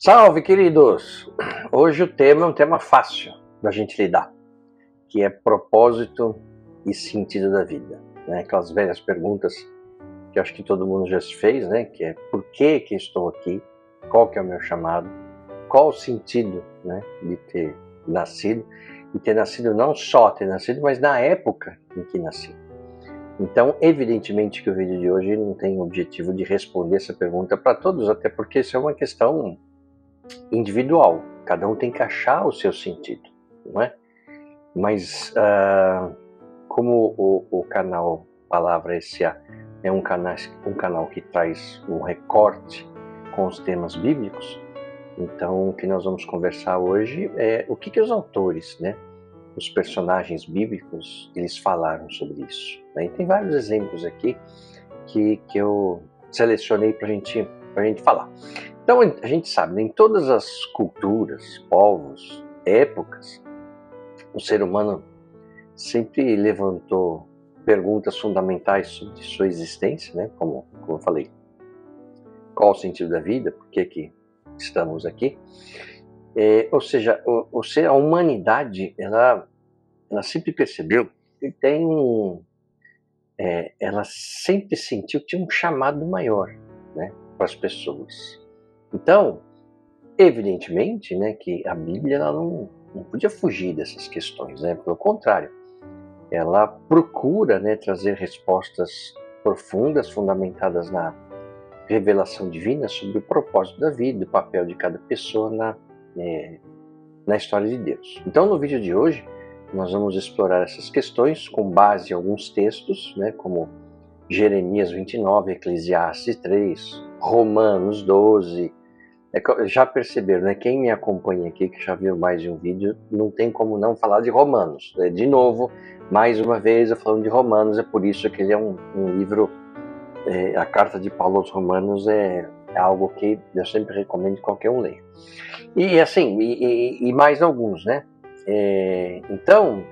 Salve, queridos! Hoje o tema é um tema fácil da gente lidar, que é propósito e sentido da vida, né? Aquelas velhas perguntas que eu acho que todo mundo já se fez, né? Que é por que estou aqui? Qual que é o meu chamado? Qual o sentido, né, de ter nascido? E ter nascido não só ter nascido, mas na época em que nasci. Então, evidentemente que o vídeo de hoje não tem o objetivo de responder essa pergunta para todos, até porque isso é uma questão individual. Cada um tem que achar o seu sentido, não é? Mas como o canal Palavra S.A. é um canal que traz um recorte com os temas bíblicos, então o que nós vamos conversar hoje é o que os autores, né, os personagens bíblicos, eles falaram sobre isso, né? E tem vários exemplos aqui que eu selecionei para a gente falar. Então a gente sabe, em todas as culturas, povos, épocas, o ser humano sempre levantou perguntas fundamentais sobre sua existência, né? Como eu falei, qual o sentido da vida, por que estamos aqui? Ou seja, a humanidade, ela sempre percebeu que ela sempre sentiu que tinha um chamado maior, né, para as pessoas. Então, evidentemente, né, que a Bíblia ela não podia fugir dessas questões, né? Pelo contrário, ela procura, né, trazer respostas profundas, fundamentadas na revelação divina sobre o propósito da vida, o papel de cada pessoa na história de Deus. Então, no vídeo de hoje, nós vamos explorar essas questões com base em alguns textos, né, como Jeremias 29, Eclesiastes 3, Romanos 12. Já perceberam, né? Quem me acompanha aqui, que já viu mais de um vídeo, não tem como não falar de Romanos. De novo, mais uma vez, eu falando de Romanos, é por isso que ele é um livro, a carta de Paulo aos Romanos é algo que eu sempre recomendo que qualquer um leia. E assim, e mais alguns, né? Então,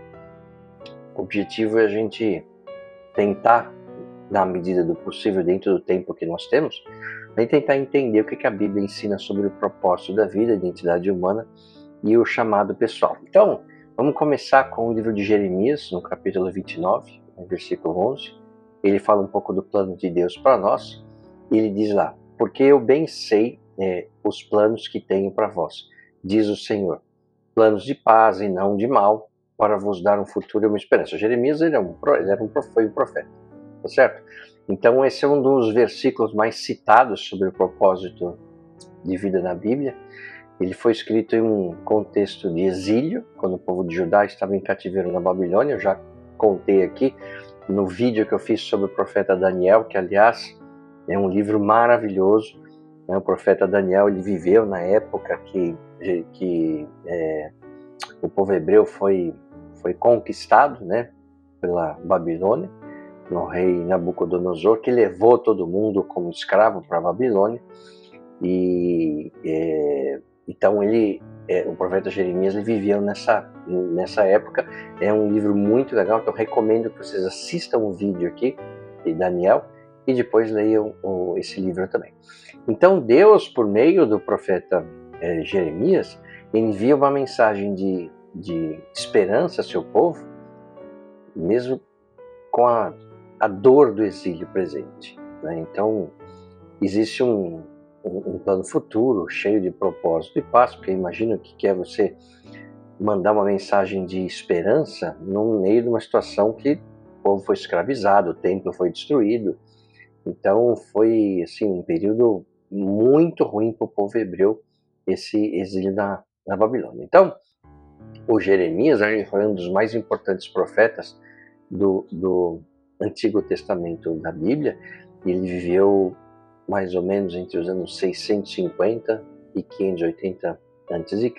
o objetivo é a gente tentar, na medida do possível, dentro do tempo que nós temos, a gente tentar entender o que a Bíblia ensina sobre o propósito da vida, a identidade humana e o chamado pessoal. Então, vamos começar com o livro de Jeremias, no capítulo 29, versículo 11. Ele fala um pouco do plano de Deus para nós, e ele diz lá: porque eu bem sei os planos que tenho para vós, diz o Senhor, planos de paz e não de mal, para vos dar um futuro e uma esperança. Jeremias foi um profeta, tá certo? Então esse é um dos versículos mais citados sobre o propósito de vida na Bíblia. Ele foi escrito em um contexto de exílio, quando o povo de Judá estava em cativeiro na Babilônia. Eu já contei aqui no vídeo que eu fiz sobre o profeta Daniel, que aliás é um livro maravilhoso. O profeta Daniel, ele viveu na época que o povo hebreu foi conquistado, né, pela Babilônia, no rei Nabucodonosor, que levou todo mundo como escravo para a Babilônia. E então o profeta Jeremias, ele viveu nessa época. É um livro muito legal, que eu recomendo que vocês assistam o vídeo aqui de Daniel e depois leiam esse livro também. Então Deus, por meio do profeta Jeremias, envia uma mensagem de esperança ao seu povo, mesmo com a dor do exílio presente, né? Então existe um plano futuro cheio de propósito e paz, porque imagina o que é você mandar uma mensagem de esperança no meio de uma situação que o povo foi escravizado, o templo foi destruído. Então foi assim um período muito ruim para o povo hebreu, esse exílio na Babilônia. Então o Jeremias foi um dos mais importantes profetas do Antigo Testamento da Bíblia. Ele viveu mais ou menos entre os anos 650 e 580 a.C.,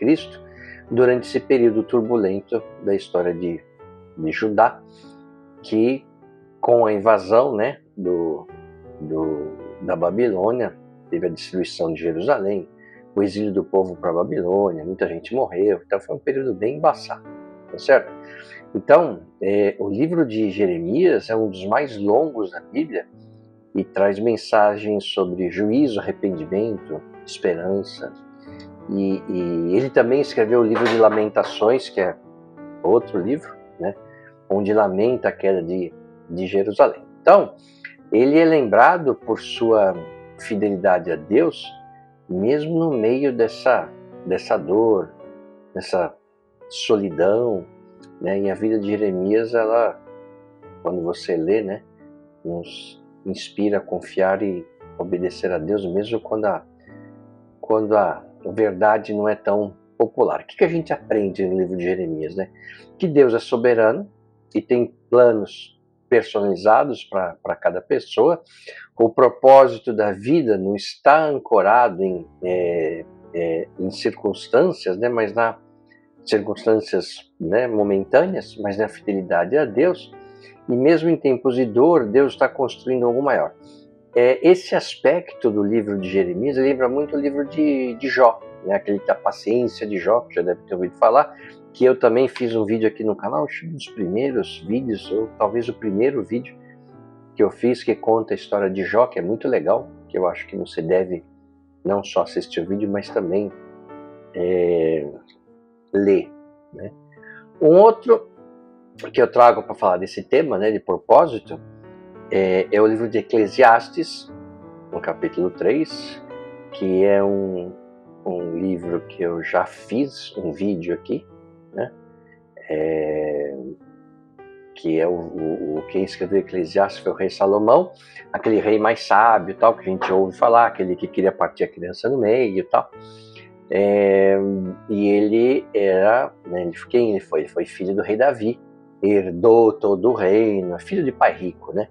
durante esse período turbulento da história de Judá, que com a invasão, né, da Babilônia, teve a destruição de Jerusalém, o exílio do povo para a Babilônia, muita gente morreu, então foi um período bem embaçado, tá certo? Então, o livro de Jeremias é um dos mais longos da Bíblia e traz mensagens sobre juízo, arrependimento, esperança. E ele também escreveu o livro de Lamentações, que é outro livro, né, onde lamenta a queda de Jerusalém. Então, ele é lembrado por sua fidelidade a Deus, mesmo no meio dessa dor, dessa solidão, né? E a vida de Jeremias, ela, quando você lê, né, nos inspira a confiar e obedecer a Deus, mesmo quando a verdade não é tão popular. O que a gente aprende no livro de Jeremias, né? Que Deus é soberano e tem planos personalizados para cada pessoa. O propósito da vida não está ancorado em circunstâncias, né? Mas na circunstâncias, né, momentâneas, mas na fidelidade a Deus. E mesmo em tempos de dor, Deus está construindo algo maior. Esse aspecto do livro de Jeremias lembra muito o livro de Jó, né? Aquele da paciência de Jó, que já deve ter ouvido falar, que eu também fiz um vídeo aqui no canal, acho que um dos primeiros vídeos, ou talvez o primeiro vídeo que eu fiz, que conta a história de Jó, que é muito legal, que eu acho que você deve não só assistir o vídeo, mas também ler, né? Um outro que eu trago para falar desse tema, né, de propósito, é o livro de Eclesiastes, no capítulo 3, que é um livro que eu já fiz um vídeo aqui, né? Que é quem escreveu Eclesiastes foi o rei Salomão, aquele rei mais sábio, tal, que a gente ouve falar, aquele que queria partir a criança no meio e tal. E ele era, né, quem ele foi? Ele foi filho do rei Davi, herdou todo o reino, filho de pai rico, né?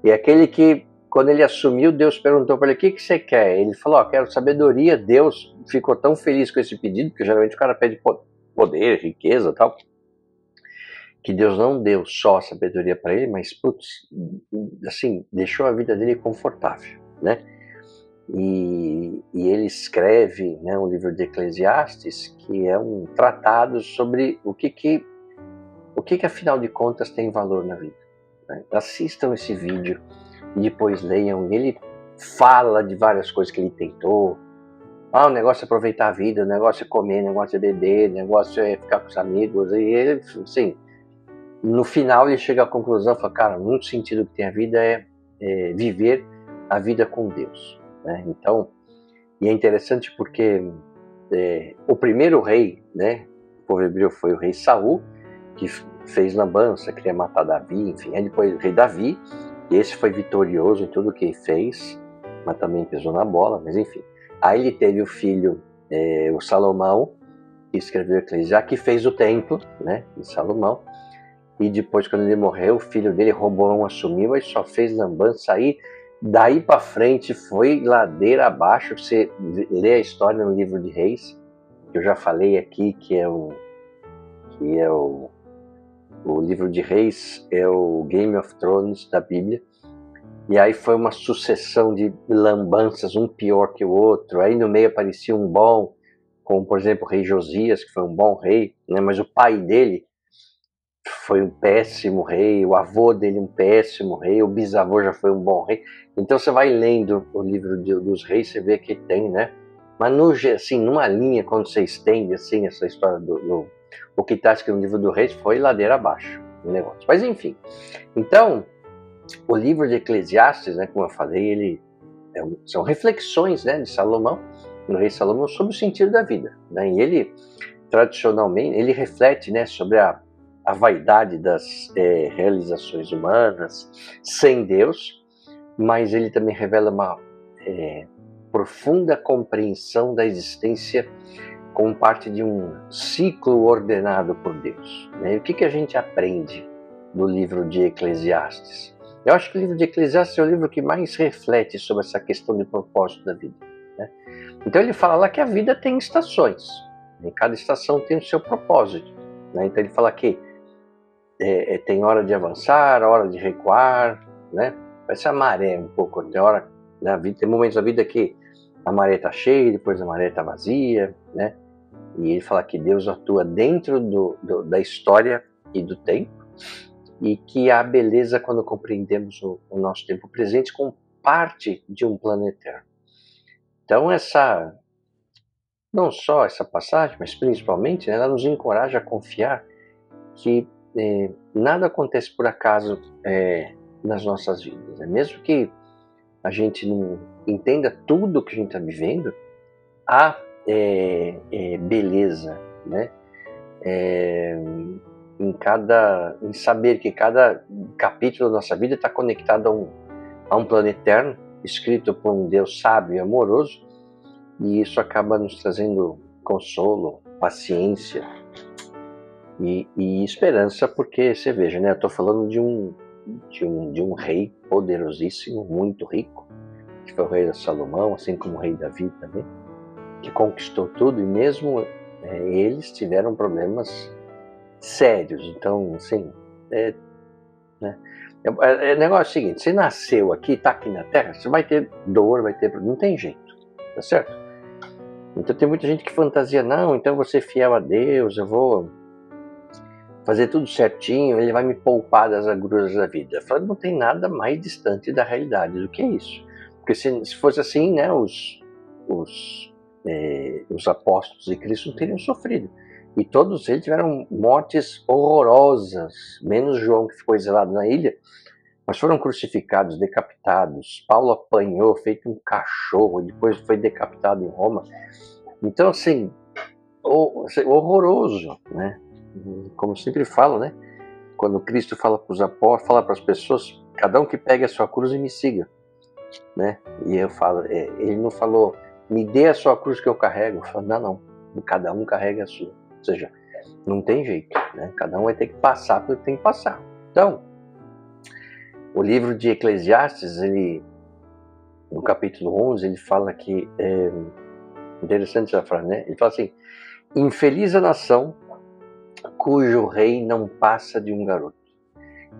E aquele que, quando ele assumiu, Deus perguntou para ele: o que você quer? Ele falou: quero sabedoria. Deus ficou tão feliz com esse pedido, porque geralmente o cara pede poder, riqueza e tal, que Deus não deu só sabedoria para ele, mas, putz, assim, deixou a vida dele confortável, né? E ele escreve, né, um livro de Eclesiastes, que é um tratado sobre o que afinal de contas tem valor na vida, né? Assistam esse vídeo e depois leiam. Ele fala de várias coisas que ele tentou. O negócio é aproveitar a vida, o negócio é comer, o negócio é beber, o negócio é ficar com os amigos. E ele, assim, no final ele chega à conclusão, fala: cara, o único sentido que tem a vida é viver a vida com Deus, né? Então, e é interessante porque o primeiro rei, né, o povo hebreu, foi o rei Saul, que fez lambança, queria matar Davi, enfim. Aí depois o rei Davi, e esse foi vitorioso em tudo que fez, mas também pisou na bola, mas enfim. Aí ele teve o filho, o Salomão, que escreveu o Eclesiastes, que fez o templo, né, de Salomão. E depois, quando ele morreu, o filho dele, Roboão, assumiu e só fez lambança. Aí, daí para frente, foi ladeira abaixo. Você lê a história no livro de Reis, que eu já falei aqui, que é o livro de Reis, é o Game of Thrones da Bíblia. E aí foi uma sucessão de lambanças, um pior que o outro. Aí no meio aparecia um bom, como por exemplo o rei Josias, que foi um bom rei, né? Mas o pai dele foi um péssimo rei, o avô dele um péssimo rei, o bisavô já foi um bom rei. Então você vai lendo o livro dos reis, você vê que tem, né? Mas assim, numa linha, quando você estende assim essa história o que está escrito no livro do Reis, foi ladeira abaixo o negócio. Mas enfim, então o livro de Eclesiastes, né, como eu falei, ele são reflexões, né, de Salomão, do rei Salomão, sobre o sentido da vida, né? E ele tradicionalmente ele reflete, né, sobre a vaidade das realizações humanas sem Deus, mas ele também revela uma profunda compreensão da existência como parte de um ciclo ordenado por Deus, né? E o que a gente aprende no livro de Eclesiastes? Eu acho que o livro de Eclesiastes é o livro que mais reflete sobre essa questão de propósito da vida, né? Então ele fala lá que a vida tem estações, né? Cada estação tem o seu propósito, né? Então ele fala que tem hora de avançar, hora de recuar, né? Parece a maré um pouco. Tem hora na vida, tem momentos da vida que a maré está cheia, depois a maré está vazia, né? E ele fala que Deus atua dentro da história e do tempo, e que há beleza quando compreendemos o nosso tempo presente como parte de um plano eterno. Então não só essa passagem, mas principalmente, né, ela nos encoraja a confiar que nada acontece por acaso nas nossas vidas. Né? Mesmo que a gente não entenda tudo que a gente está vivendo, há beleza, né? Em saber que cada capítulo da nossa vida está conectado a um plano eterno, escrito por um Deus sábio e amoroso, e isso acaba nos trazendo consolo, paciência e esperança, porque você veja, né? Eu estou falando de um rei poderosíssimo, muito rico, que foi o rei Salomão, assim como o rei Davi também, que conquistou tudo, e mesmo eles tiveram problemas sérios. Então, assim, né? O negócio é o seguinte: você nasceu aqui, está aqui na Terra, você vai ter dor, vai ter, não tem jeito, tá certo? Então tem muita gente que fantasia, não, então eu vou ser fiel a Deus, eu vou fazer tudo certinho, ele vai me poupar das agruras da vida. Eu falo, não tem nada mais distante da realidade do que isso. Porque se fosse assim, né, os apóstolos de Cristo não teriam sofrido. E todos eles tiveram mortes horrorosas, menos João, que ficou exilado na ilha, mas foram crucificados, decapitados. Paulo apanhou, feito um cachorro, depois foi decapitado em Roma. Então, assim, horroroso, né? Como sempre falo, né? Quando Cristo fala para os apóstolos, fala para as pessoas, cada um que pegue a sua cruz e me siga, né? E eu falo, ele não falou, me dê a sua cruz que eu carrego. Eu falo, não, cada um carrega a sua. Ou seja, não tem jeito, né? Cada um vai ter que passar pelo que tem que passar. Então, o livro de Eclesiastes, ele, no capítulo 11, ele fala que, interessante essa frase, né? Ele fala assim, infeliz a nação cujo rei não passa de um garoto,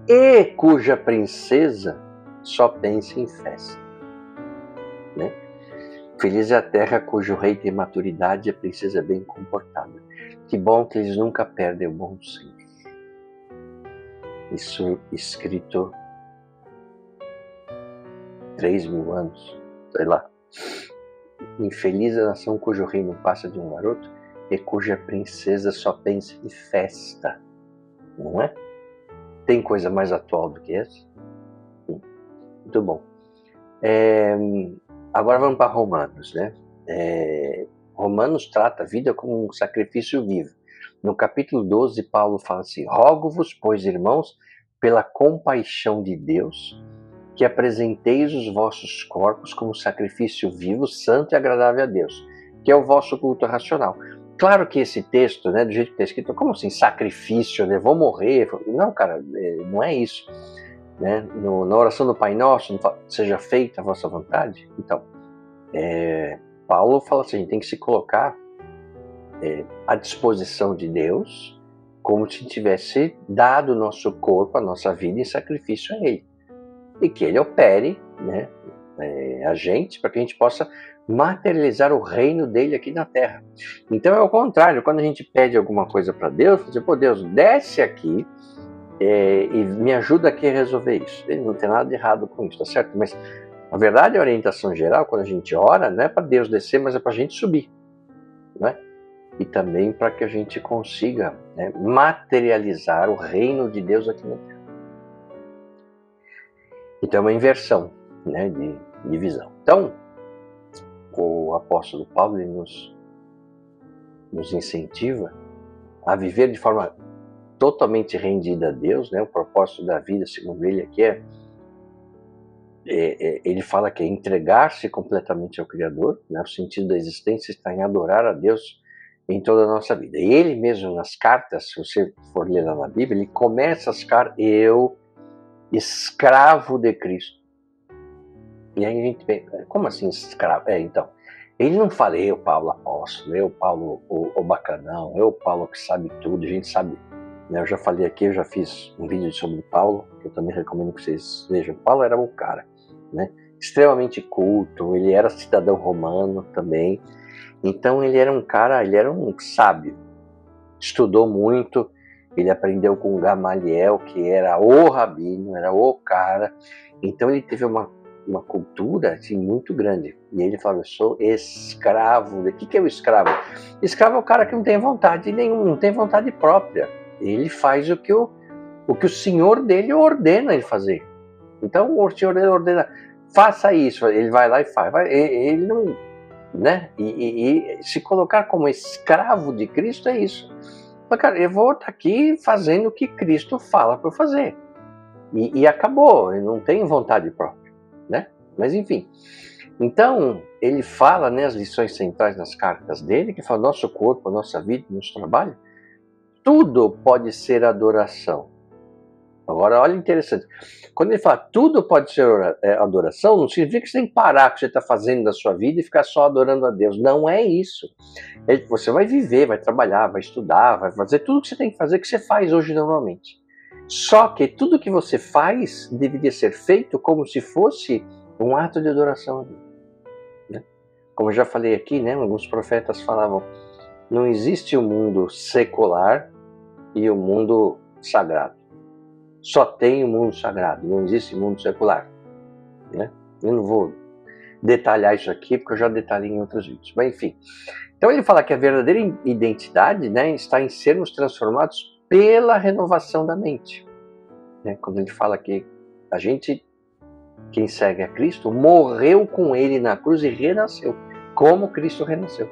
e cuja princesa só pensa em festa. Né? Feliz é a terra cujo rei tem maturidade e a princesa bem comportada. Que bom que eles nunca perdem o bom senso. Isso escrito 3.000 anos, sei lá. Infeliz a nação cujo rei não passa de um garoto e cuja princesa só pensa em festa. Não é? Tem coisa mais atual do que essa? Muito bom. Agora vamos para Romanos, né? Romanos trata a vida como um sacrifício vivo. No capítulo 12, Paulo fala assim, rogo-vos, pois, irmãos, pela compaixão de Deus, que apresenteis os vossos corpos como sacrifício vivo, santo e agradável a Deus, que é o vosso culto racional. Claro que esse texto, né, do jeito que está escrito, como assim, sacrifício, né, vou morrer? Não, cara, não é isso. Né? Na oração do Pai Nosso, seja feita a vossa vontade. Então, Paulo fala assim, a gente tem que se colocar à disposição de Deus, como se tivesse dado o nosso corpo, a nossa vida em sacrifício a Ele. E que Ele opere, né, a gente, para que a gente possa materializar o reino dele aqui na Terra. Então é o contrário, quando a gente pede alguma coisa para Deus, você pô, Deus, desce aqui e me ajuda aqui a resolver isso. Ele não tem nada de errado com isso, tá certo? Mas na verdade a orientação geral, quando a gente ora, não é para Deus descer, mas é para a gente subir, né? E também para que a gente consiga, né, materializar o reino de Deus aqui na Terra. Então é uma inversão, né, de visão. Então, o apóstolo Paulo ele nos incentiva a viver de forma totalmente rendida a Deus, né? O propósito da vida, segundo ele, aqui ele fala que é entregar-se completamente ao Criador, né? O sentido da existência está em adorar a Deus em toda a nossa vida. E ele mesmo nas cartas, se você for ler lá na Bíblia, ele começa as cartas, eu, escravo de Cristo. E aí a gente vê, como assim escravo? Então, ele não fala, eu, Paulo apóstolo, eu, Paulo o bacanão, eu, Paulo que sabe tudo, a gente sabe, né? Eu já falei aqui, eu já fiz um vídeo sobre Paulo, que eu também recomendo que vocês vejam. Paulo era um cara, né, extremamente culto, ele era cidadão romano também, então ele era um cara, ele era um sábio, estudou muito, ele aprendeu com Gamaliel, que era o rabino, era o cara, então ele teve uma uma cultura assim, muito grande. E ele fala, eu sou escravo. O que é o escravo? Escravo é o cara que não tem vontade nenhuma, não tem vontade própria. Ele faz o que o senhor dele ordena ele fazer. Então o senhor dele ordena, faça isso, ele vai lá e faz. Ele não, né? E se colocar como escravo de Cristo é isso. Mas, cara, eu vou estar aqui fazendo o que Cristo fala para eu fazer. E acabou, eu não tenho vontade própria, né? Mas enfim. Então, ele fala, né, as lições centrais nas cartas dele, que fala, nosso corpo, a nossa vida, nosso trabalho, tudo pode ser adoração. Agora, olha interessante. Quando ele fala tudo pode ser adoração, não significa que você tem que parar o que você está fazendo da sua vida e ficar só adorando a Deus. Não é isso. Você vai viver, vai trabalhar, vai estudar, vai fazer tudo o que você tem que fazer, que você faz hoje normalmente. Só que tudo que você faz deveria ser feito como se fosse um ato de adoração a Deus. Né? Como eu já falei aqui, né, alguns profetas falavam, não existe o mundo secular e o mundo sagrado. Só tem o mundo sagrado, não existe mundo secular. Né? Eu não vou detalhar isso aqui, porque eu já detalhei em outros vídeos. Mas enfim. Então ele fala que a verdadeira identidade, né, está em sermos transformados pela renovação da mente. Né? Quando ele fala que a gente, quem segue a Cristo, morreu com ele na cruz e renasceu, como Cristo renasceu.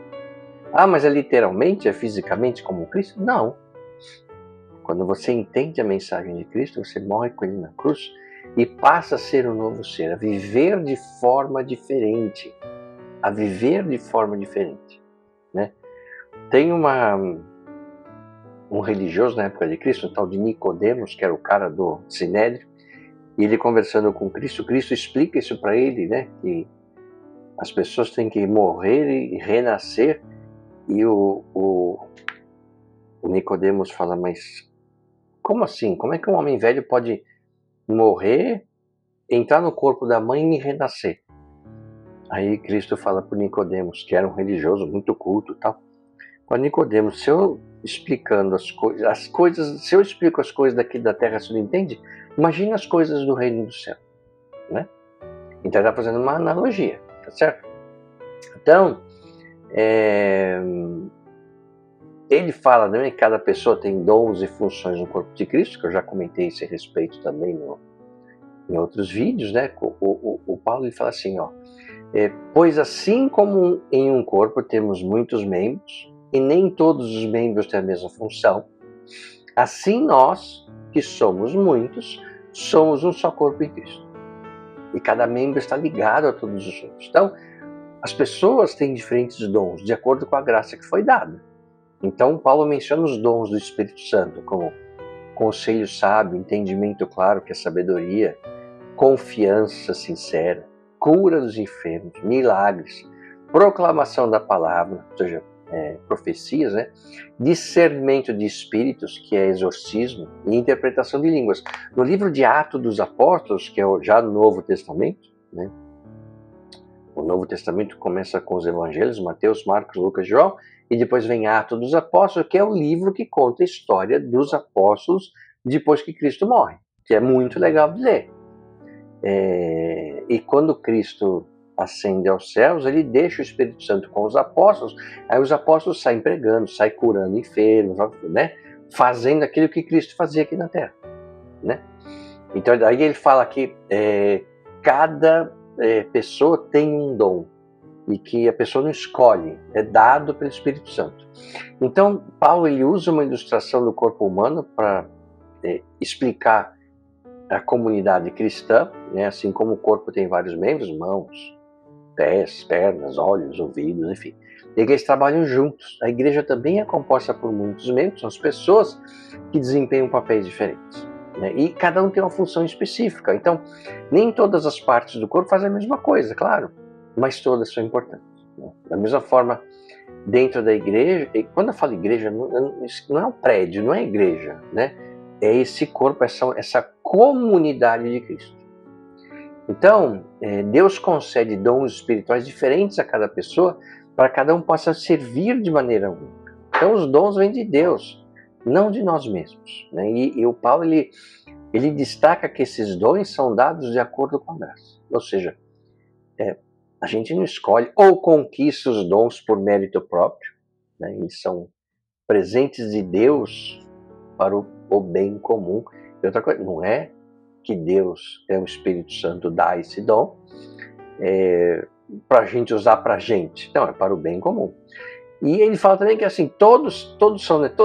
Ah, mas é literalmente, é fisicamente como Cristo? Não. Quando você entende a mensagem de Cristo, você morre com ele na cruz e passa a ser um novo ser, a viver de forma diferente. A viver de forma diferente. Né? Tem um religioso na época de Cristo, um tal de Nicodemos, que era o cara do Sinédrio, e ele conversando com Cristo, Cristo explica isso para ele, né? Que as pessoas têm que morrer e renascer, e o Nicodemos fala, mas como assim? Como é que um homem velho pode morrer, entrar no corpo da mãe e renascer? Aí Cristo fala para Nicodemos, que era um religioso muito culto e tal. Para Nicodemos, se eu explicando as coisas, se eu explico as coisas daqui da terra, você não entende? Imagina as coisas do reino do céu, né? Então ele está fazendo uma analogia, tá certo? Então, ele fala também que cada pessoa tem dons e funções no corpo de Cristo, que eu já comentei esse respeito também em outros vídeos, né? O Paulo ele fala assim, ó, pois assim como em um corpo temos muitos membros, e nem todos os membros têm a mesma função, assim nós, que somos muitos, somos um só corpo em Cristo. E cada membro está ligado a todos os outros. Então, as pessoas têm diferentes dons, de acordo com a graça que foi dada. Então, Paulo menciona os dons do Espírito Santo, como conselho sábio, entendimento claro, que é sabedoria, confiança sincera, cura dos enfermos, milagres, proclamação da palavra, ou seja, profecias, né? Discernimento de espíritos, que é exorcismo, e interpretação de línguas. No livro de Atos dos Apóstolos, que é já no Novo Testamento, né? O Novo Testamento começa com os evangelhos, Mateus, Marcos, Lucas e João, e depois vem Atos dos Apóstolos, que é o livro que conta a história dos apóstolos depois que Cristo morre, que é muito legal de ler. E quando Cristo ascende aos céus, ele deixa o Espírito Santo com os apóstolos, aí os apóstolos saem pregando, saem curando enfermos, né? Fazendo aquilo que Cristo fazia aqui na Terra. Né? Então, daí ele fala que cada pessoa tem um dom, e que a pessoa não escolhe, é dado pelo Espírito Santo. Então, Paulo ele usa uma ilustração do corpo humano para explicar a comunidade cristã, né? Assim como o corpo tem vários membros, mãos, pés, pernas, olhos, ouvidos, enfim. E eles trabalham juntos. A igreja também é composta por muitos membros, são as pessoas que desempenham papéis diferentes. Né? E cada um tem uma função específica. Então, nem todas as partes do corpo fazem a mesma coisa, claro, mas todas são importantes. Né? Da mesma forma, dentro da igreja, e quando eu falo igreja, não é um prédio, não é igreja, né? É esse corpo, essa comunidade de Cristo. Então, Deus concede dons espirituais diferentes a cada pessoa, para que cada um possa servir de maneira única. Então, os dons vêm de Deus, não de nós mesmos. Né? E o Paulo, ele destaca que esses dons são dados de acordo com a graça. Ou seja, A gente não escolhe ou conquista os dons por mérito próprio, né? Eles são presentes de Deus para o bem comum. E outra coisa, não é que Deus, o Espírito Santo, dá esse dom para a gente usar para a gente. Não, é para o bem comum. E ele fala também que assim, todas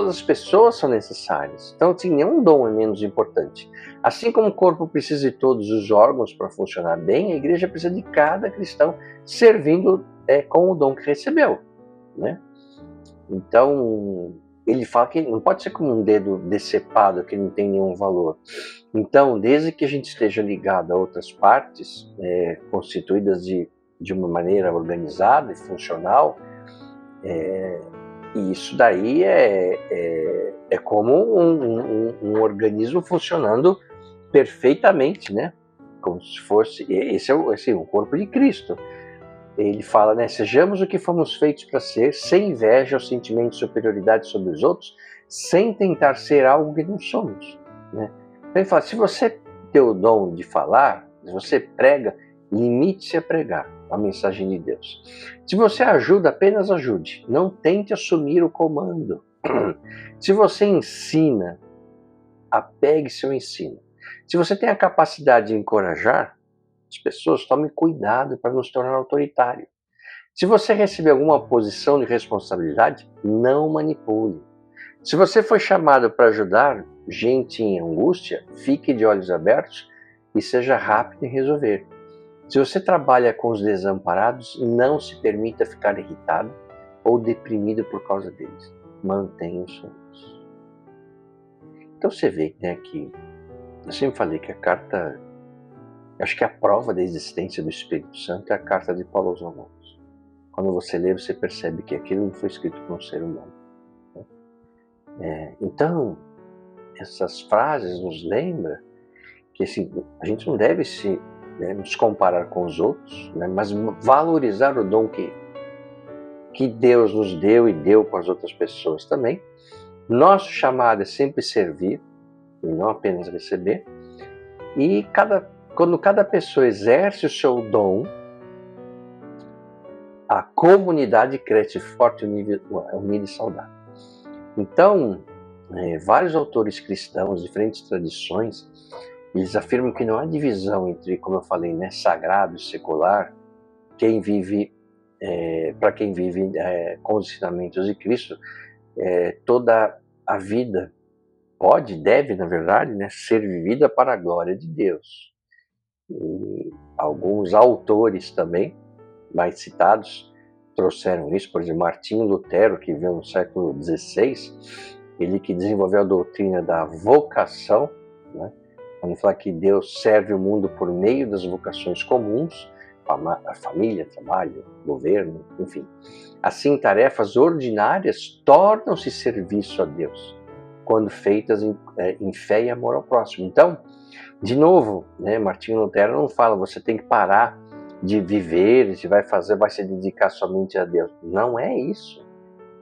as pessoas são necessárias. Então, assim, nenhum dom é menos importante. Assim como o corpo precisa de todos os órgãos para funcionar bem, a igreja precisa de cada cristão servindo com o dom que recebeu, né? Então, ele fala que não pode ser como um dedo decepado, que não tem nenhum valor. Então, desde que a gente esteja ligado a outras partes, constituídas de uma maneira organizada e funcional, e isso daí é como um organismo funcionando perfeitamente, né? Como se fosse, esse é o corpo de Cristo. Ele fala, né? Sejamos o que fomos feitos para ser, sem inveja ou sentimento de superioridade sobre os outros, sem tentar ser algo que não somos, né? Então ele fala, se você tem o dom de falar, se você prega, limite-se a pregar a mensagem de Deus. Se você ajuda, apenas ajude. Não tente assumir o comando. Se você ensina, apegue seu ensino. Se você tem a capacidade de encorajar as pessoas, tome cuidado para não se tornar autoritário. Se você receber alguma posição de responsabilidade, não manipule. Se você foi chamado para ajudar gente em angústia, fique de olhos abertos e seja rápido em resolver. Se você trabalha com os desamparados, não se permita ficar irritado ou deprimido por causa deles. Mantenha os sonhos. Então você vê, né, que eu sempre falei que a carta, acho que a prova da existência do Espírito Santo é a carta de Paulo aos Romanos. Quando você lê, você percebe que aquilo não foi escrito por um ser humano, né? Então, essas frases nos lembram que assim, a gente não deve nos comparar com os outros, né, mas valorizar o dom que Deus nos deu e deu para as outras pessoas também. Nosso chamado é sempre servir e não apenas receber. E quando cada pessoa exerce o seu dom, a comunidade cresce forte, unida e saudável. Então, vários autores cristãos, diferentes tradições, eles afirmam que não há divisão entre, como eu falei, né, sagrado e secular. Para quem vive com os ensinamentos de Cristo, toda a vida deve, na verdade, né, ser vivida para a glória de Deus. E alguns autores também, mais citados, trouxeram isso. Por exemplo, Martinho Lutero, que viveu no século XVI, ele que desenvolveu a doutrina da vocação, né? Ele fala que Deus serve o mundo por meio das vocações comuns, a família, trabalho, governo, enfim. Assim, tarefas ordinárias tornam-se serviço a Deus, quando feitas em fé e amor ao próximo. Então, de novo, né, Martinho Lutero não fala, você tem que parar de viver, vai se dedicar somente a Deus. Não é isso.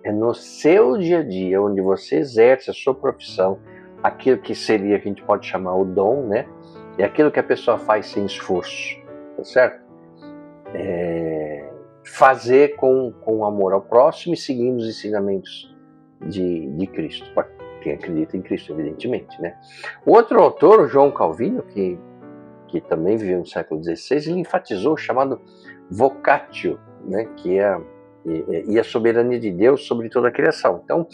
É no seu dia a dia, onde você exerce a sua profissão, aquilo que seria, que a gente pode chamar o dom, né? É aquilo que a pessoa faz sem esforço, tá certo? Fazer com amor ao próximo e seguindo os ensinamentos de Cristo, para quem acredita em Cristo, evidentemente, né? O outro autor, João Calvino, que também viveu no século XVI, ele enfatizou o chamado vocatio, né? Que é a soberania de Deus sobre toda a criação. Então,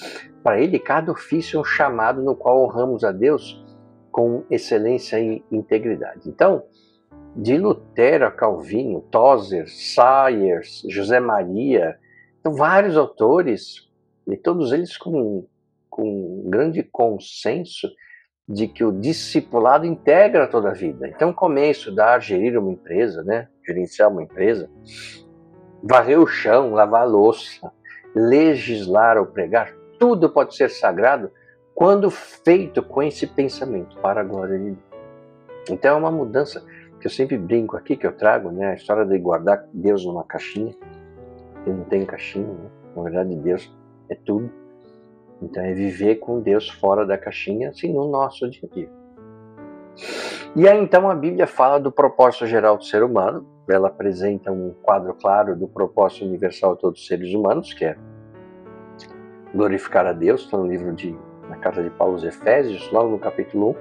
para ele, cada ofício é um chamado no qual honramos a Deus com excelência e integridade. Então, de Lutero a Calvino, Tozer, Sayers, José Maria, então, vários autores, e todos eles com um grande consenso de que o discipulado integra toda a vida. Então, comer, estudar, gerir uma empresa, né? Gerenciar uma empresa, varrer o chão, lavar a louça, legislar ou pregar, tudo pode ser sagrado quando feito com esse pensamento para a glória de Deus. Então é uma mudança que eu sempre brinco aqui, que eu trago, né, a história de guardar Deus numa caixinha. Ele não tem caixinha, né? Na verdade Deus é tudo. Então é viver com Deus fora da caixinha, assim, no nosso dia a dia. E aí então a Bíblia fala do propósito geral do ser humano, ela apresenta um quadro claro do propósito universal de todos os seres humanos, que é glorificar a Deus. Está no na carta de Paulo aos Efésios, logo no capítulo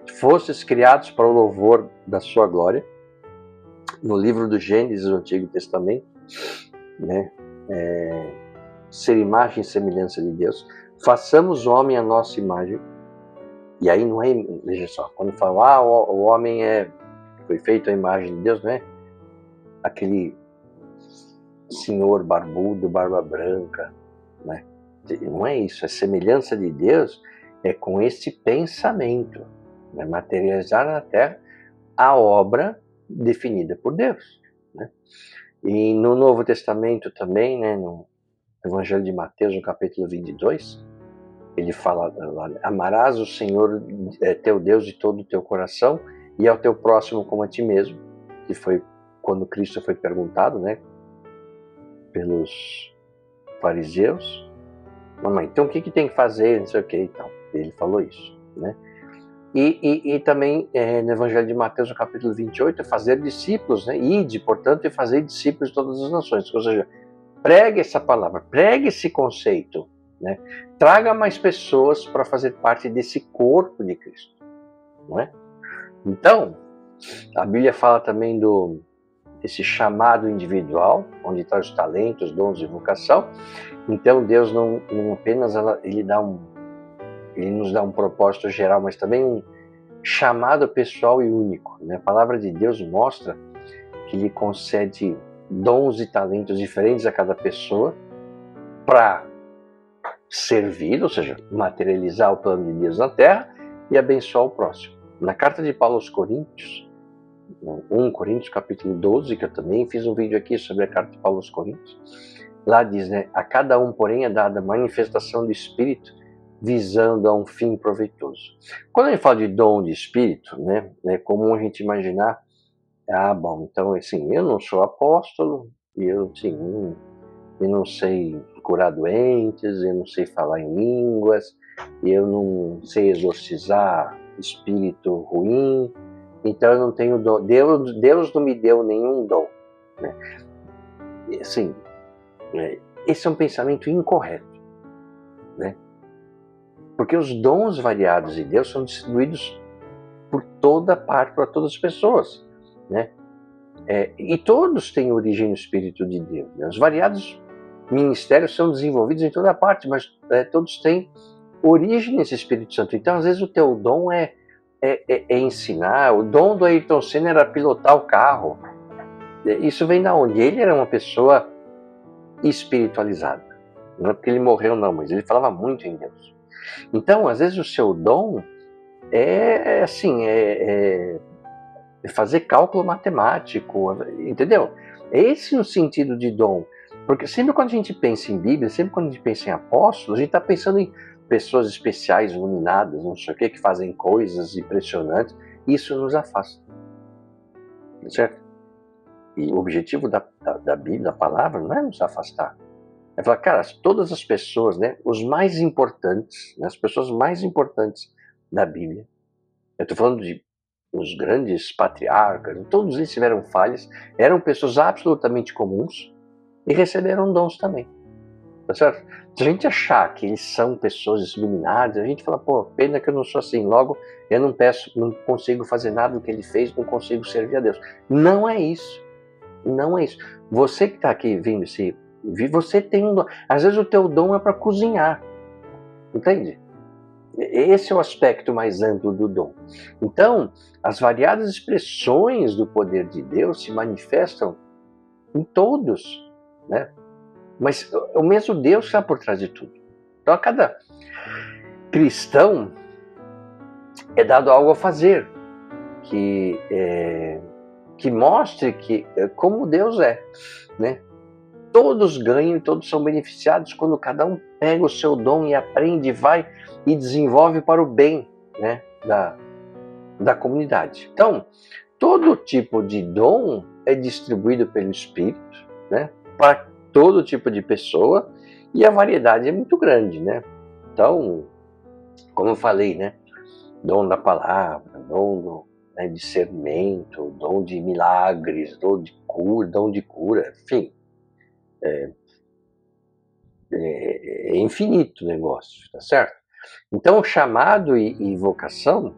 1. Fostes criados para o louvor da sua glória. No livro do Gênesis, do Antigo Testamento, né? Ser imagem e semelhança de Deus. Façamos o homem à nossa imagem. E aí não é, veja só, quando fala, o homem foi feito à imagem de Deus, não é aquele senhor barbudo, barba branca, né? Não é isso, a semelhança de Deus é com esse pensamento, né? Materializar na Terra a obra definida por Deus, né? E no Novo Testamento também, né, no Evangelho de Mateus, no capítulo 22, ele fala: amarás o Senhor teu Deus de todo o teu coração e ao teu próximo como a ti mesmo, que foi quando Cristo foi perguntado, né, pelos fariseus. Mamãe, então o que tem que fazer, não sei o que e tal. Ele falou isso, né? E também no Evangelho de Mateus, no capítulo 28, fazer discípulos, né? Ide, portanto, e fazer discípulos de todas as nações. Ou seja, pregue essa palavra, pregue esse conceito, né? Traga mais pessoas para fazer parte desse corpo de Cristo, não é? Então, a Bíblia fala também desse chamado individual, onde está os talentos, dons e vocação. Então, Deus não apenas ele nos dá um propósito geral, mas também um chamado pessoal e único, né? A palavra de Deus mostra que ele concede dons e talentos diferentes a cada pessoa para servir, ou seja, materializar o plano de Deus na Terra e abençoar o próximo. Na carta de Paulo aos Coríntios, 1 Coríntios capítulo 12, que eu também fiz um vídeo aqui sobre a carta de Paulo aos Coríntios, lá diz, né, a cada um, porém, é dada manifestação do Espírito visando a um fim proveitoso. Quando a gente fala de dom de Espírito, né, é comum a gente imaginar, bom, então, assim, eu não sou apóstolo, eu não sei curar doentes, eu não sei falar em línguas, eu não sei exorcizar espírito ruim, então eu não tenho dom. Deus não me deu nenhum dom, né? Assim, esse é um pensamento incorreto, né? Porque os dons variados de Deus são distribuídos por toda parte, para todas as pessoas, né? E todos têm origem no Espírito de Deus, né? Os variados ministérios são desenvolvidos em toda parte, mas todos têm origem nesse Espírito Santo. Então, às vezes, o teu dom é ensinar. O dom do Ayrton Senna era pilotar o carro. Isso vem da onde? Ele era uma pessoa espiritualizada. Não é porque ele morreu, não, mas ele falava muito em Deus. Então, às vezes, o seu dom é fazer cálculo matemático, entendeu? Esse é o sentido de dom. Porque sempre quando a gente pensa em Bíblia, sempre quando a gente pensa em apóstolos, a gente está pensando em pessoas especiais, iluminadas, não sei o que fazem coisas impressionantes. Isso nos afasta. Certo? E o objetivo da Bíblia, da palavra, não é nos afastar. É falar, cara, todas as pessoas, né, os mais importantes, né, as pessoas mais importantes da Bíblia, eu estou falando de os grandes patriarcas, todos eles tiveram falhas, eram pessoas absolutamente comuns e receberam dons também. Tá certo? Se a gente achar que eles são pessoas iluminadas, a gente fala, pô, pena que eu não sou assim, logo eu não consigo fazer nada do que ele fez, não consigo servir a Deus. Não é isso. Não é isso. Você que está aqui vindo você tem um dom. Às vezes o teu dom é para cozinhar. Entende? Esse é o aspecto mais amplo do dom. Então, as variadas expressões do poder de Deus se manifestam em todos, né? Mas o mesmo Deus está por trás de tudo. Então, a cada cristão é dado algo a fazer que mostre como Deus é, né? Todos ganham e todos são beneficiados quando cada um pega o seu dom e aprende, vai e desenvolve para o bem, né, da comunidade. Então, todo tipo de dom é distribuído pelo Espírito, né, para todo tipo de pessoa, e a variedade é muito grande, né? Então, como eu falei, né, dom da palavra, dom do discernimento, dom de milagres, dom de cura, dom de cura, enfim. É infinito o negócio, tá certo? Então, o chamado e vocação,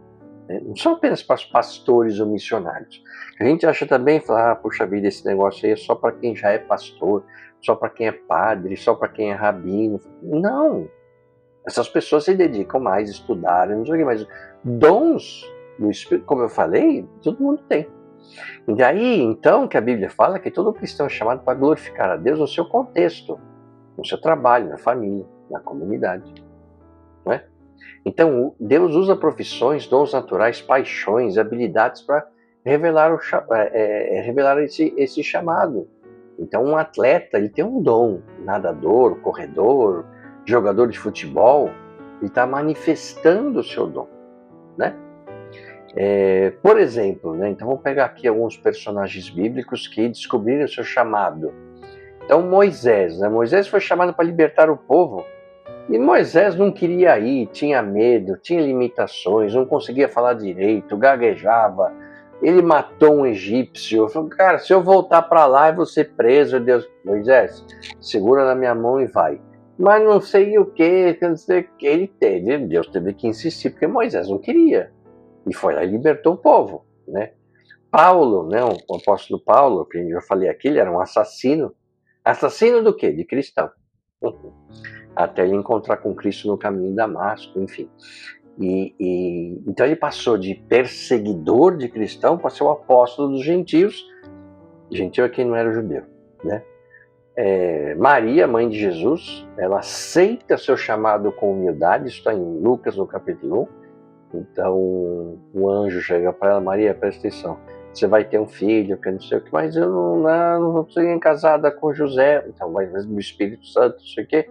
né, não são apenas para os pastores ou missionários. A gente acha também, fala, puxa vida, esse negócio aí é só para quem já é pastor, só para quem é padre, só para quem é rabino. Não! Essas pessoas se dedicam mais a estudar, não sei o que, mas dons do Espírito, como eu falei, todo mundo tem. E daí, então, que a Bíblia fala que todo cristão é chamado para glorificar a Deus no seu contexto, no seu trabalho, na família, na comunidade. Não é? Então, Deus usa profissões, dons naturais, paixões, habilidades para revelar, revelar esse chamado. Então, um atleta, ele tem um dom, nadador, corredor, jogador de futebol, ele está manifestando o seu dom, né? Por exemplo, né? Então vamos pegar aqui alguns personagens bíblicos que descobriram o seu chamado. Então Moisés, né? Moisés foi chamado para libertar o povo, e Moisés não queria ir, tinha medo, tinha limitações, não conseguia falar direito, gaguejava. Ele matou um egípcio. Falou, cara, se eu voltar para lá eu vou ser preso. Deus, Moisés, segura na minha mão e vai. Mas não sei o que, não sei o que ele teve. Deus teve que insistir, porque Moisés não queria. E foi lá e libertou o povo, né? Paulo, né, o apóstolo Paulo, que eu já falei aqui, ele era um assassino. Assassino do quê? De cristão. Até ele encontrar com Cristo no caminho de Damasco, enfim. Então ele passou de perseguidor de cristão para ser o apóstolo dos gentios. Gentio é quem não era judeu, né? Maria, mãe de Jesus, ela aceita seu chamado com humildade, isso está em Lucas, no capítulo 1. Então, o anjo chega para ela, Maria, presta atenção, você vai ter um filho, que não sei o que, mas eu não sou casada com José, então, mas do Espírito Santo, não sei o que.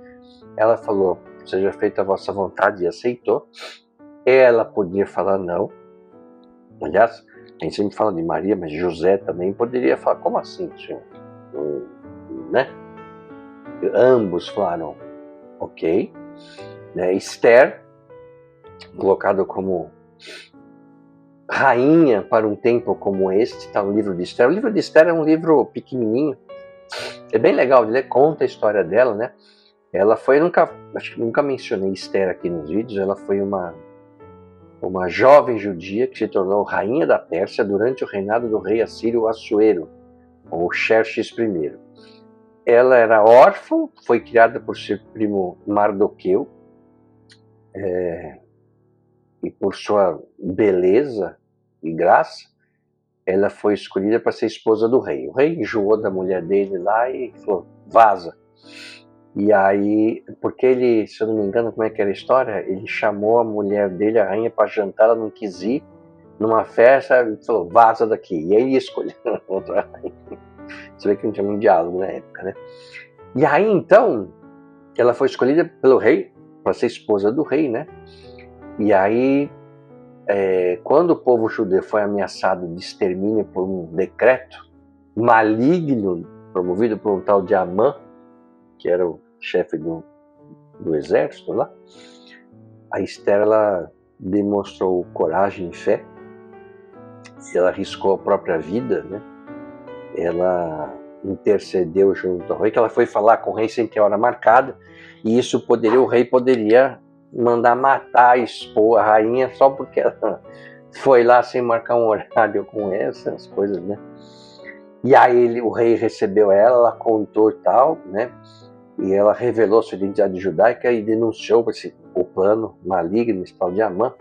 Ela falou, seja feita a vossa vontade, e aceitou. Ela podia falar não. Aliás, a gente sempre fala de Maria, mas José também poderia falar, como assim, senhor? Né? Ambos falaram, ok. Esther, colocado como rainha para um tempo como este, está no livro de Esther. O livro de Esther é um livro pequenininho, é bem legal de ler, conta a história dela, né? Ela foi, acho que nunca mencionei Esther aqui nos vídeos, ela foi uma jovem judia que se tornou rainha da Pérsia durante o reinado do rei assírio Assuero, ou Xerxes I. Ela era órfã, foi criada por seu primo Mardoqueu, e por sua beleza e graça, ela foi escolhida para ser esposa do rei. O rei enjoou da mulher dele lá e falou, vaza. E aí, porque ele, se eu não me engano, como é que era a história? Ele chamou a mulher dele, a rainha, para jantar, ela não quis ir, numa festa, e falou, vaza daqui. E aí ele escolheu outra rainha. Você vê que não tinha muito diálogo na época, né? E aí, então, ela foi escolhida pelo rei, para ser esposa do rei, né? E aí, quando o povo judeu foi ameaçado de extermínio por um decreto maligno, promovido por um tal de Amã, que era o chefe do exército lá, a Esther, ela demonstrou coragem e fé, ela arriscou a própria vida, né? Ela intercedeu junto ao rei, que ela foi falar com o rei sem ter hora marcada, e isso o rei poderia mandar matar, expor a rainha só porque ela foi lá sem marcar um horário com essas coisas, né? E aí o rei recebeu ela contou e tal, né? E ela revelou sua identidade judaica e denunciou o plano maligno, esse tal de Amã.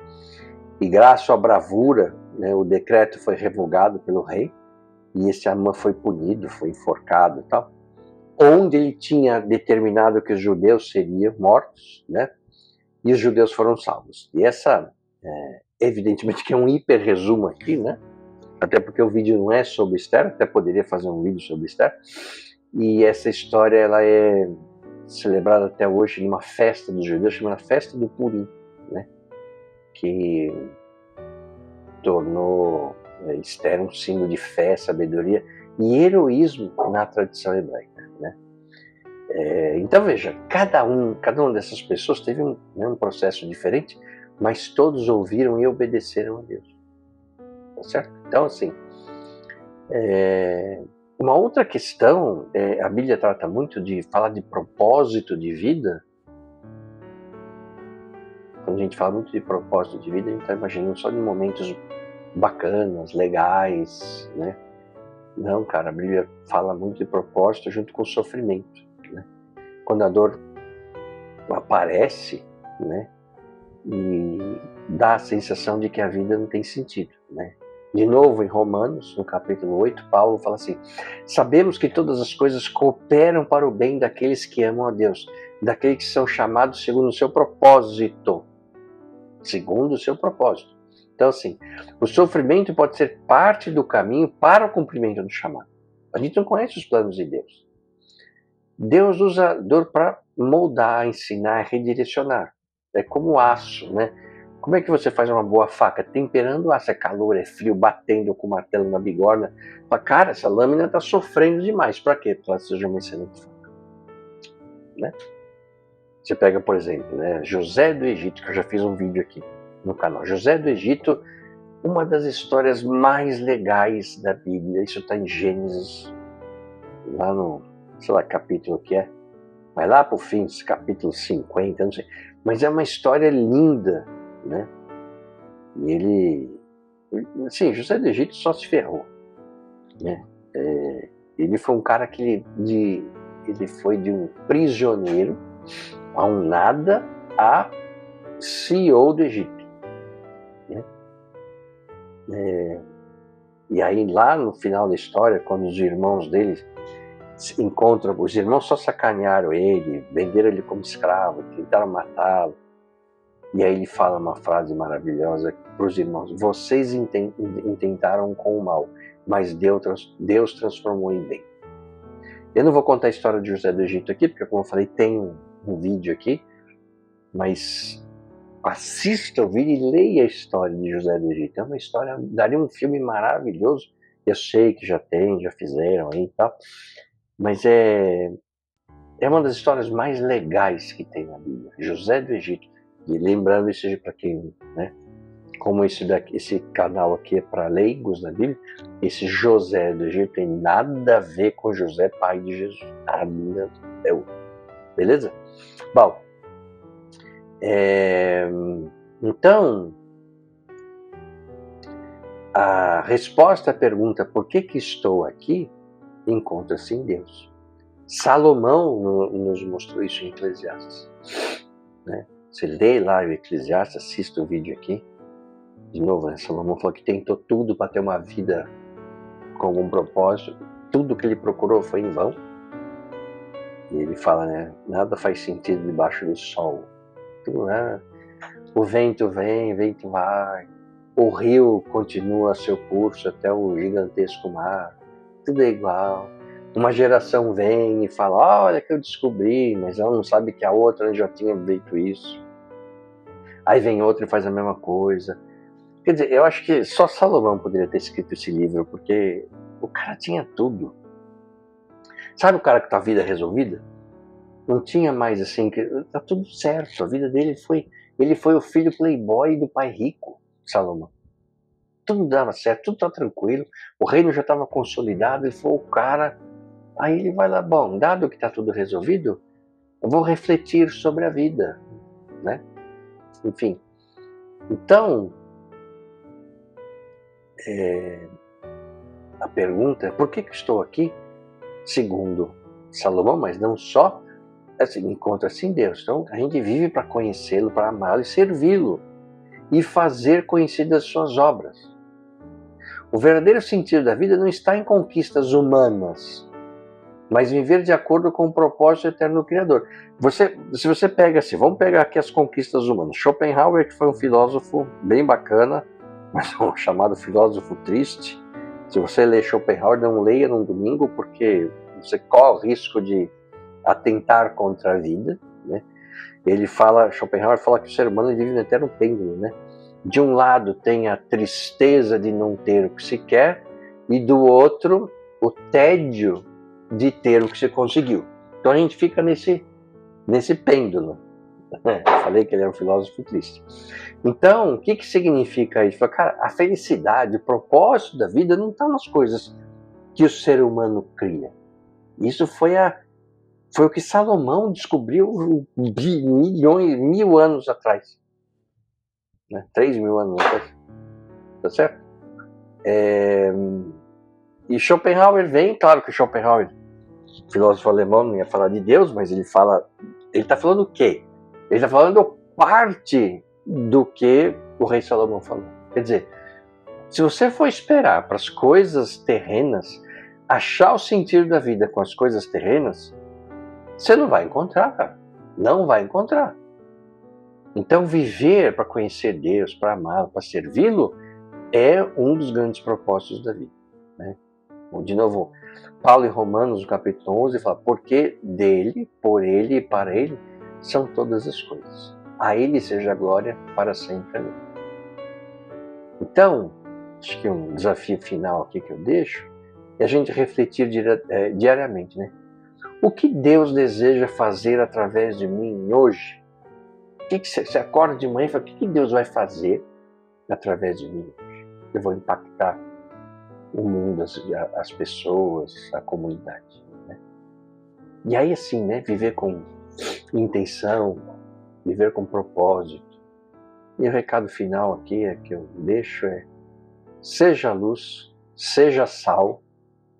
E graças à bravura, né, o decreto foi revogado pelo rei, e esse Amã foi punido, foi enforcado e tal, onde ele tinha determinado que os judeus seriam mortos, né? E os judeus foram salvos. E essa, evidentemente, que é um hiper resumo aqui, né? Até porque o vídeo não é sobre Esther, até poderia fazer um vídeo sobre Esther. E essa história, ela é celebrada até hoje numa festa dos judeus, chamada Festa do Purim, né? Que tornou Esther um símbolo de fé, sabedoria e heroísmo na tradição hebraica, né? Então veja, cada uma dessas pessoas teve um processo diferente, mas todos ouviram e obedeceram a Deus, tá certo? Então assim, Uma outra questão, a Bíblia trata muito de falar de propósito de vida. Quando a gente fala muito de propósito de vida, a gente está imaginando só de momentos bacanas, legais, né? Não, cara, a Bíblia fala muito de propósito junto com o sofrimento, né? Quando a dor aparece, né? E dá a sensação de que a vida não tem sentido, né? De novo, em Romanos, no capítulo 8, Paulo fala assim: sabemos que todas as coisas cooperam para o bem daqueles que amam a Deus, daqueles que são chamados segundo o seu propósito. Segundo o seu propósito. Então, assim, o sofrimento pode ser parte do caminho para o cumprimento do chamado. A gente não conhece os planos de Deus. Deus usa a dor para moldar, ensinar, redirecionar. É como aço, né? Como é que você faz uma boa faca? Temperando o aço, é calor, é frio, batendo com o martelo na bigorna. Fala, cara, essa lâmina está sofrendo demais. Para quê? Para ela seja uma excelente faca. Né? Você pega, por exemplo, né, José do Egito, que eu já fiz um vídeo aqui no canal. José do Egito, uma das histórias mais legais da Bíblia. Isso está em Gênesis, lá no, sei lá, capítulo que é. Vai lá para o fim, capítulo 50, não sei. Mas é uma história linda, né? E ele... Sim, José do Egito só se ferrou, né? Ele foi um cara que ele foi de um prisioneiro a um nada a CEO do Egito, né? E aí lá no final da história, quando os irmãos dele se encontram, os irmãos só sacanearam ele, venderam ele como escravo, tentaram matá-lo. E aí ele fala uma frase maravilhosa para os irmãos: vocês intentaram com o mal, mas Deus transformou em bem. Eu não vou contar a história de José do Egito aqui, porque como eu falei, tem um vídeo aqui, mas assista o vídeo e leia a história de José do Egito. É uma história, daria um filme maravilhoso. Eu sei que já fizeram aí e tal, mas é uma das histórias mais legais que tem na Bíblia. José do Egito. E lembrando isso para quem, né? Como esse canal aqui é para leigos na Bíblia, esse José do Egito tem nada a ver com José, pai de Jesus. Nada. Beleza? Bom, então, a resposta à pergunta por que estou aqui encontra-se em Deus. Salomão nos mostrou isso em Eclesiastes, né? Você lê lá o Eclesiastes, assista o vídeo aqui. De novo, né? Salomão falou que tentou tudo para ter uma vida com algum propósito. Tudo que ele procurou foi em vão. E ele fala, né? Nada faz sentido debaixo do sol. Tudo, né? O vento vem, o vento vai. O rio continua seu curso até o gigantesco mar. Tudo é igual. Uma geração vem e fala, olha que eu descobri, mas ela não sabe que a outra já tinha feito isso. Aí vem outra e faz a mesma coisa. Quer dizer, eu acho que só Salomão poderia ter escrito esse livro, porque o cara tinha tudo. Sabe o cara que tá a vida resolvida? Não tinha mais assim, que tá tudo certo. A vida dele ele foi o filho playboy do pai rico, Salomão. Tudo dava certo, tudo tá tranquilo. O reino já estava consolidado, ele foi o cara. Aí ele vai lá, bom, dado que tá tudo resolvido, eu vou refletir sobre a vida, né? Enfim. Então, a pergunta é, por que estou aqui? Segundo Salomão, mas não só, assim, encontra-se em Deus. Então, a gente vive para conhecê-lo, para amá-lo e servi-lo. E fazer conhecidas suas obras. O verdadeiro sentido da vida não está em conquistas humanas, mas viver de acordo com o propósito eterno do Criador. Se você pega assim, vamos pegar aqui as conquistas humanas. Schopenhauer, que foi um filósofo bem bacana, mas um chamado filósofo triste. Se você ler Schopenhauer, não leia num domingo, porque você corre o risco de atentar contra a vida, né? Schopenhauer fala que o ser humano vive no eterno pêndulo, né? De um lado tem a tristeza de não ter o que se quer, e do outro o tédio de ter o que se conseguiu. Então a gente fica nesse pêndulo. Falei que ele é um filósofo triste. Então, o que significa isso? Cara, a felicidade, o propósito da vida não está nas coisas que o ser humano cria. Isso foi o que Salomão descobriu mil anos atrás. Né? 3.000 anos atrás. Tá certo? E Schopenhauer vem, claro que Schopenhauer, filósofo alemão, não ia falar de Deus, mas ele está falando o quê? Ele está falando parte do que o rei Salomão falou. Quer dizer, se você for esperar para as coisas terrenas, achar o sentido da vida com as coisas terrenas, você não vai encontrar, cara. Não vai encontrar. Então, viver para conhecer Deus, para amá-lo, para servi-lo, é um dos grandes propósitos da vida. Né? De novo, Paulo em Romanos, no capítulo 11, fala, porque dele, por ele e para ele, são todas as coisas. A ele seja a glória para sempre. Amém. Então, acho que um desafio final aqui que eu deixo é a gente refletir diariamente, né? O que Deus deseja fazer através de mim hoje? O que você acorda de manhã e fala, o que Deus vai fazer através de mim hoje? Eu vou impactar o mundo, as pessoas, a comunidade. Né? E aí assim, né? Viver com intenção, viver com propósito. E o recado final aqui que eu deixo é: seja luz, seja sal,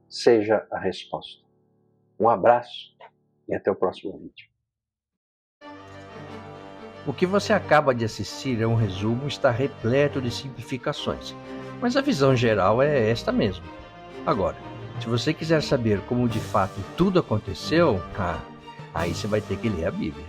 seja a resposta. Um abraço e até o próximo vídeo. O que você acaba de assistir é um resumo, está repleto de simplificações, mas a visão geral é esta mesmo. Agora, se você quiser saber como de fato tudo aconteceu, aí você vai ter que ler a Bíblia.